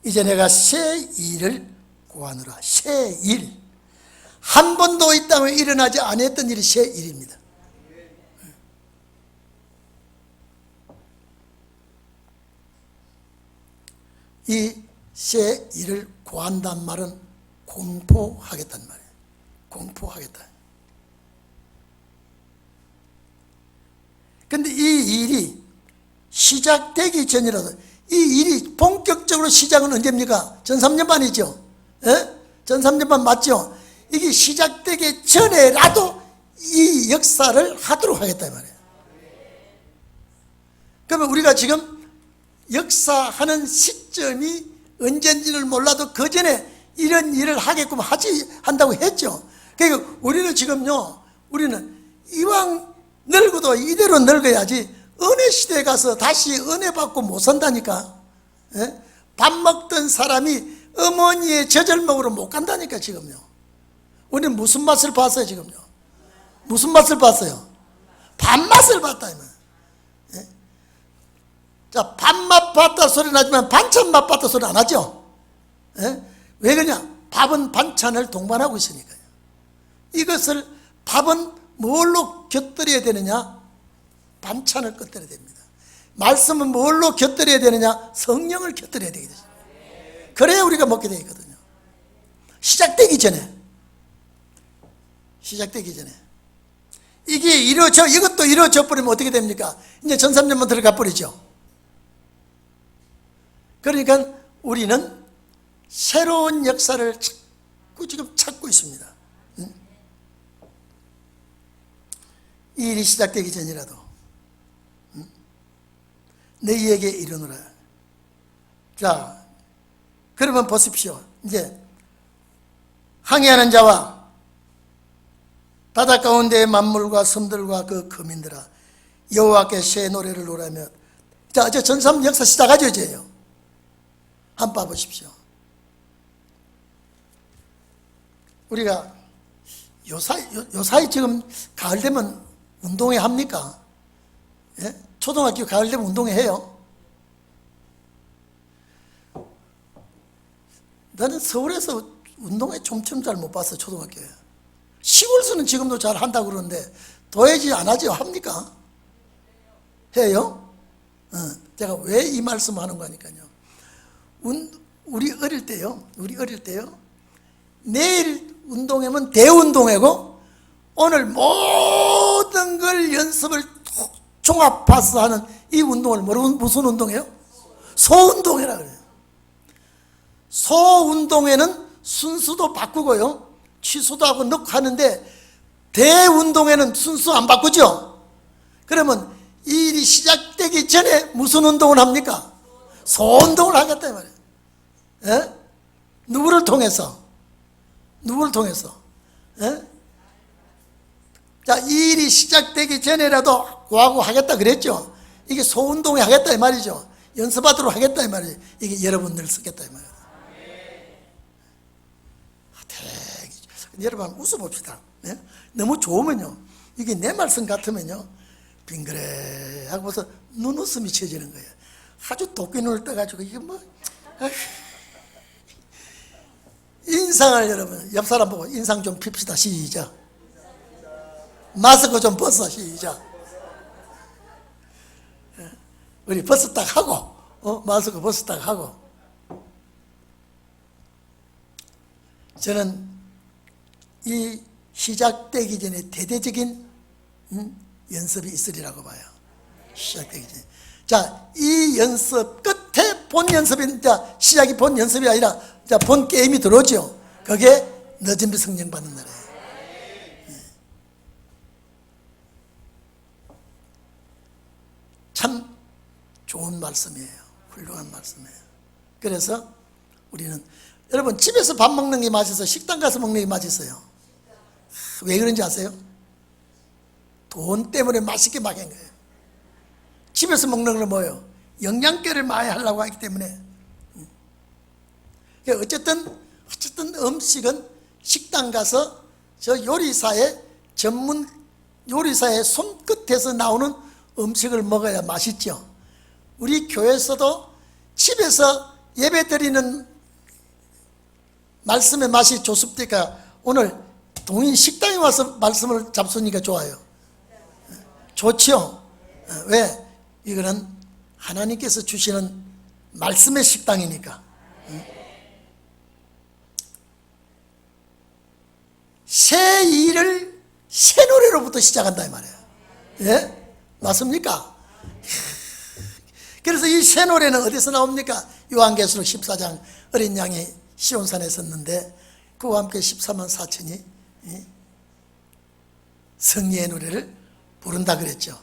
이제 내가 새 일을 고하노라. 새 일. 한 번도 이 땅에 일어나지 않았던 일이 새 일입니다. 이 새 일을 고한다는 말은 공포하겠다는 말이에요. 공포하겠다. 근데 이 일이 시작되기 전이라도, 이 일이 본격적으로 시작은 언제입니까? 전 3년 반이죠. 전 3년 반 맞죠? 이게 시작되기 전에라도 이 역사를 하도록 하겠다 이 말이에요. 그러면 우리가 지금 역사하는 시점이 언제인지를 몰라도 그 전에 이런 일을 하게끔 한다고 했죠. 그러니까 우리는 지금요, 우리는 이왕 늙어도 이대로 늙어야지 은혜 시대에 가서 다시 은혜 받고 못 산다니까. 밥 먹던 사람이 어머니의 저절먹으로 못 간다니까 지금요. 우리는 무슨 맛을 봤어요 지금요? 무슨 맛을 봤어요? 밥맛을 봤다 이 말. 자, 밥맛 봤다 소리 나지만 반찬 맛 봤다 소리 안 하죠. 왜 그러냐? 밥은 반찬을 동반하고 있으니까요. 이것을 밥은 뭘로 곁들여야 되느냐? 반찬을 곁들여야 됩니다. 말씀은 뭘로 곁들여야 되느냐? 성령을 곁들여야 되거든요. 그래야 우리가 먹게 되거든요. 시작되기 전에 이게 이것도 이루어져 버리면 어떻게 됩니까? 이제 전삼년만 들어가 버리죠. 그러니까 우리는 새로운 역사를 자꾸 지금 찾고 있습니다. 이 일이 시작되기 전이라도 너희에게 이르노라. 자, 그러면 보십시오. 이제 항해하는 자와 바다 가운데의 만물과 섬들과 그 거민들아, 여호와께 새 노래를 노래하며. 자, 이제 전삼 역사 시작하죠. 이제요. 한번 봐보십시오. 우리가 요사이 지금 가을 되면 운동회 합니까? 예? 초등학교 가을 되면 운동회 해요. 나는 서울에서 운동회 좀처럼 잘 못 봤어. 초등학교에. 시골에서는 지금도 잘 한다고 그러는데 도회지 안 하죠? 합니까? 해요? 제가 왜 이 말씀을 하는 거니까요. 우리 어릴 때요. 내일 운동회면 대운동회고 오늘 모든 걸 연습을 종합해서 하는 이 운동을 무슨 운동이에요? 소운동회라 그래요. 소운동회는 순수도 바꾸고요, 취소도 하고 넣고 하는데, 대운동회는 순수 안 바꾸죠. 그러면 이 일이 시작되기 전에 무슨 운동을 합니까? 소운동을 하겠다 이 말이에요. 예? 누구를 통해서? 예? 자, 이 일이 시작되기 전에라도 구하고 하겠다 그랬죠. 이게 소운동회 하겠다 이 말이죠. 연습하도록 하겠다 이 말이에요. 이게 여러분들 쓰겠다 이 말이에요. 여러분 웃어봅시다. 예? 너무 좋으면요, 이게 내 말씀 같으면요, 빙그레 하고서 눈웃음이 쳐지는 거예요. 아주 도끼 눈을 떠가지고 이게 뭐 인상을, 여러분 옆 사람 보고 인상 좀 핍시다. 시작. 마스크 좀 벗어. 시작. 우리 벗었다 하고, 마스크 벗었다 하고. 저는 이 시작되기 전에 대대적인 연습이 있으리라고 봐요. 시작되기 전에. 자, 이 연습 끝에 본 연습이, 자, 시작이 본 연습이 아니라, 자, 본 게임이 들어오죠. 그게 늦은 비 성령 받는 날이에요. 참 좋은 말씀이에요. 훌륭한 말씀이에요. 그래서 우리는, 여러분 집에서 밥 먹는 게 맛있어요? 식당 가서 먹는 게 맛있어요? 왜 그런지 아세요? 돈 때문에 맛있게 먹은 거예요. 집에서 먹는 건 뭐예요? 영양가를 많이 하려고 하기 때문에. 어쨌든 음식은 식당 가서 저 요리사의 전문 요리사의 손끝에서 나오는 음식을 먹어야 맛있죠. 우리 교회에서도 집에서 예배 드리는 말씀의 맛이 좋습니까? 오늘 동인 식당에 와서 말씀을 잡수니까 좋아요. 좋죠? 왜? 이거는 하나님께서 주시는 말씀의 식당이니까. 새 일을 새 노래로부터 시작한다 이 말이에요. 예? 맞습니까? 그래서 이 새 노래는 어디서 나옵니까? 요한계시록 14장 어린 양이 시온산에 섰는데 그와 함께 14만 4천이 승리의 노래를 부른다 그랬죠.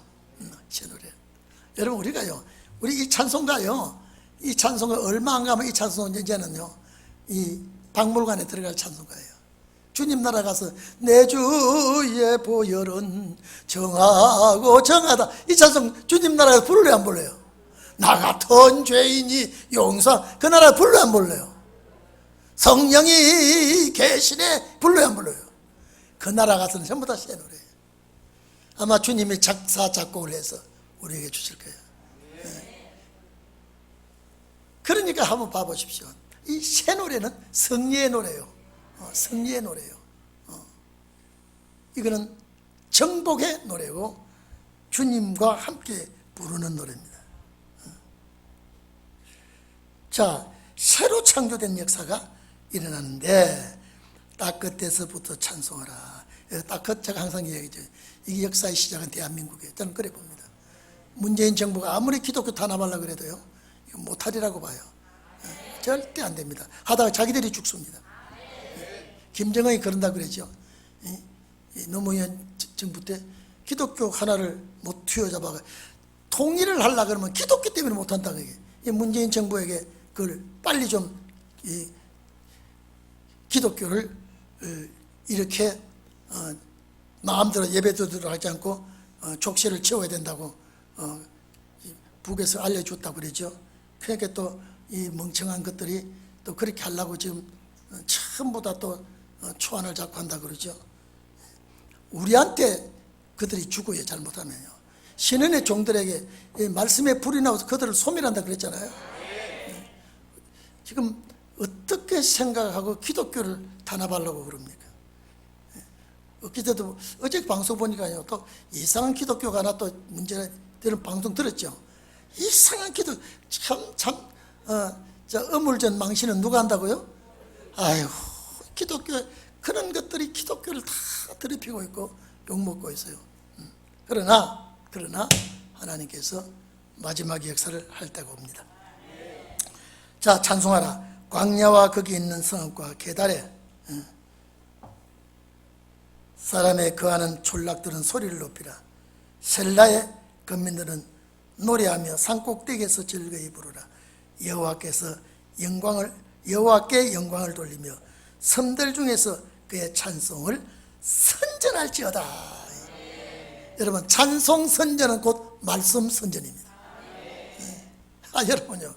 새 노래. 여러분 우리가요, 우리 이 찬송가요, 이 찬송가 얼마 안 가면 이 찬송은 이제는요, 이 박물관에 들어갈 찬송가예요. 주님 나라 가서 내 주의 보혈은 정하고 정하다, 이 찬송 주님 나라에서 부를래요 안 불러요? 나 같은 죄인이 용서, 그 나라 불러요 안 불러요? 성령이 계시네 불러요 안 불러요? 그 나라 가서는 전부 다 새 노래예요. 아마 주님이 작사 작곡을 해서 우리에게 주실 거예요. 네. 그러니까 한번 봐보십시오. 이 새 노래는 승리의 노래예요. 승리의 노래예요. 이거는 정복의 노래고, 주님과 함께 부르는 노래입니다. 자, 새로 창조된 역사가 일어나는데 딱 그때서부터 찬송하라. 딱 그 제가 항상 이야기죠. 이게 역사의 시작은 대한민국이에요. 저는 그래 봅니다. 문재인 정부가 아무리 기독교 탄압하려고 그래도요, 이거 못하리라고 봐요. 절대 안 됩니다. 하다가 자기들이 죽습니다. 김정은이 그런다 그랬죠. 노무현 정부 때 기독교 하나를 못 휘어잡아가 통일을 하려고 그러면 기독교 때문에 못한다. 문재인 정부에게 그걸 빨리 좀 기독교를 이렇게 마음대로 예배도 하지 않고 족쇄를 채워야 된다고 북에서 알려줬다고 그러죠. 그러니까 또 이 멍청한 것들이 또 그렇게 하려고 지금 전부 다 또 초안을 잡고 한다 그러죠. 우리한테 그들이 죽어요. 잘못하면요. 신은의 종들에게 말씀에 불이 나와서 그들을 소멸한다 그랬잖아요. 지금 어떻게 생각하고 기독교를 탄압하려고 그럽니까? 엊그제도 어제 방송 보니까요, 또 이상한 기독교가 하나 또 문제가 되는 방송 들었죠. 이상한 기독, 어물전 망신은 누가 한다고요? 아이고, 기독교, 그런 것들이 기독교를 다 더럽히고 있고 욕먹고 있어요. 그러나 하나님께서 마지막 역사를 할 때가 옵니다. 자, 찬송하라. 광야와 거기 있는 성읍과 계달에 사람의 거하는 촌락들은 소리를 높이라. 셀라의 건민들은 노래하며 산꼭대기에서 즐거이 부르라. 여호와께 영광을 돌리며 섬들 중에서 그의 찬송을 선전할지어다. 여러분, 찬송 선전은 곧 말씀 선전입니다. 여러분요,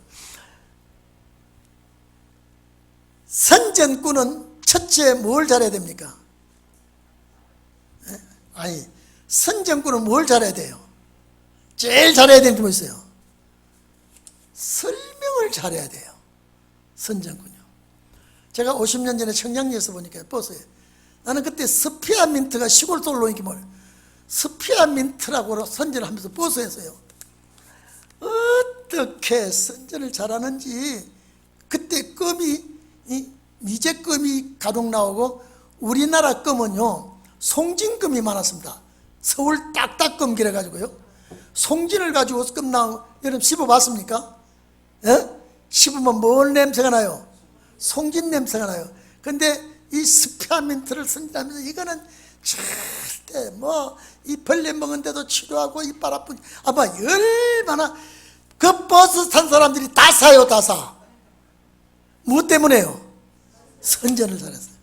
선전꾼은 첫째 뭘 잘해야 됩니까? 아니, 선전꾼은 뭘 잘해야 돼요? 제일 잘해야 되는 게 뭐 있어요? 설명을 잘해야 돼요. 선전꾼요. 제가 50년 전에 청량리에서 보니까 버스에, 나는 그때 스피아민트가 시골 돌로 인기 뭘 스피아민트라고 선전을 하면서 버스에서요, 어떻게 선전을 잘하는지. 그때 껌이 미제껌이 가동 나오고 우리나라 껌은요 송진껌이 많았습니다. 서울 딱딱껌 그래가지고요, 송진을 가지고 껌 나오고, 여러분 씹어봤습니까? 씹으면 뭘 냄새가 나요? 송진 냄새가 나요. 근데 이 스피아민트를 선전하면서 이거는 절대 이 벌레 먹은데도 치료하고 이빨 아픈, 아마 얼마나 그 버스 탄 사람들이 다 사요. 다 사. 무엇 때문에요? 선전을 잘했어요.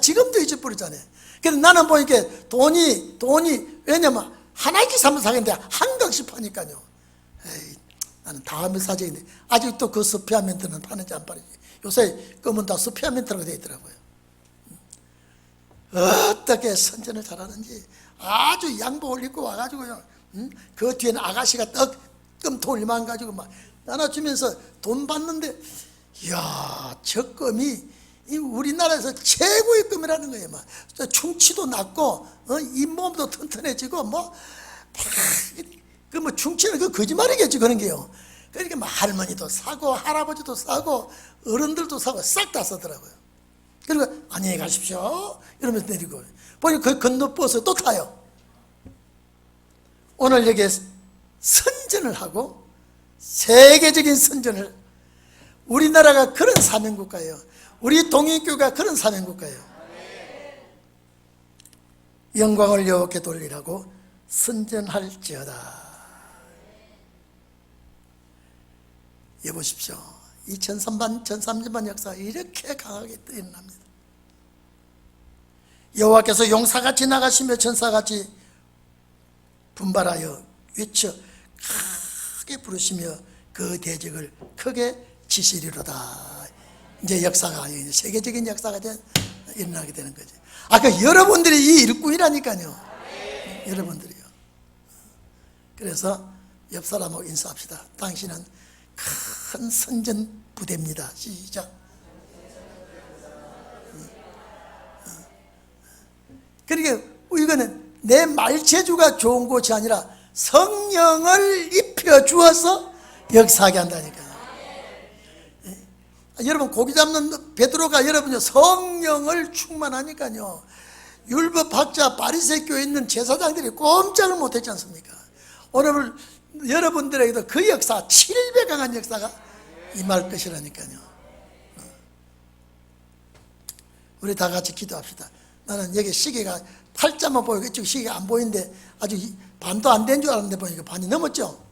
지금도 잊어버리잖아요. 그래서 나는 보니까 돈이 왜냐면 하나씩 사면 사겠는데 한 병씩 파니까요. 에이, 나는 다음에 사재인데 아직도 그 스피아민트는 파는지 안 파는지. 요새 껌은 다 스피아민트라고 되어 있더라고요. 어떻게 선전을 잘하는지. 아주 양복 올리고 와가지고요, 그 뒤에는 아가씨가 껌 돌리만 가지고 막 나눠주면서 돈 받는데, 이야, 저 껌이 우리나라에서 최고의 껌이라는 거예요. 막 충치도 낫고 잇몸도 튼튼해지고 충치는 그 거짓말이겠지, 그런 게요. 그러니까 할머니도 사고 할아버지도 사고 어른들도 사고 싹 다 사더라고요. 그리고 안녕히 가십시오 이러면서 내리고, 보니까 그 건너 버스 또 타요. 오늘 여기에 선전을 하고 세계적인 선전을, 우리나라가 그런 사명국가예요. 우리 동인교가 그런 사명국가예요. 영광을 여호와께 돌리라고 선전할지어다. 여보십시오, 이 1300만 역사가 이렇게 강하게 일어납니다. 여호와께서 용사같이 나가시며 천사같이 분발하여 외쳐 크게 부르시며 그 대적을 크게 치시리로다. 이제 역사가, 세계적인 역사가 일어나게 되는 거죠. 아까 여러분들이 이 일꾼이라니까요. 여러분들이요. 그래서 옆 사람하고 인사합시다. 당신은 큰 선전 부대입니다. 시작. 그러니까 이거는 내 말체주가 좋은 것이 아니라 성령을 입혀 주어서 역사하게 한다니까요. 여러분 고기 잡는 베드로가 여러분요 성령을 충만하니까요 율법학자 바리새교에 있는 제사장들이 꼼짝을 못했지 않습니까? 오늘 여러분들에게도 그 역사 7배 강한 역사가 임할 것이라니까요. 우리 다 같이 기도합시다. 나는 여기 시계가 팔자만 보이고 이쪽 시계가 안 보이는데 아주 반도 안 된 줄 알았는데 보니까 반이 넘었죠.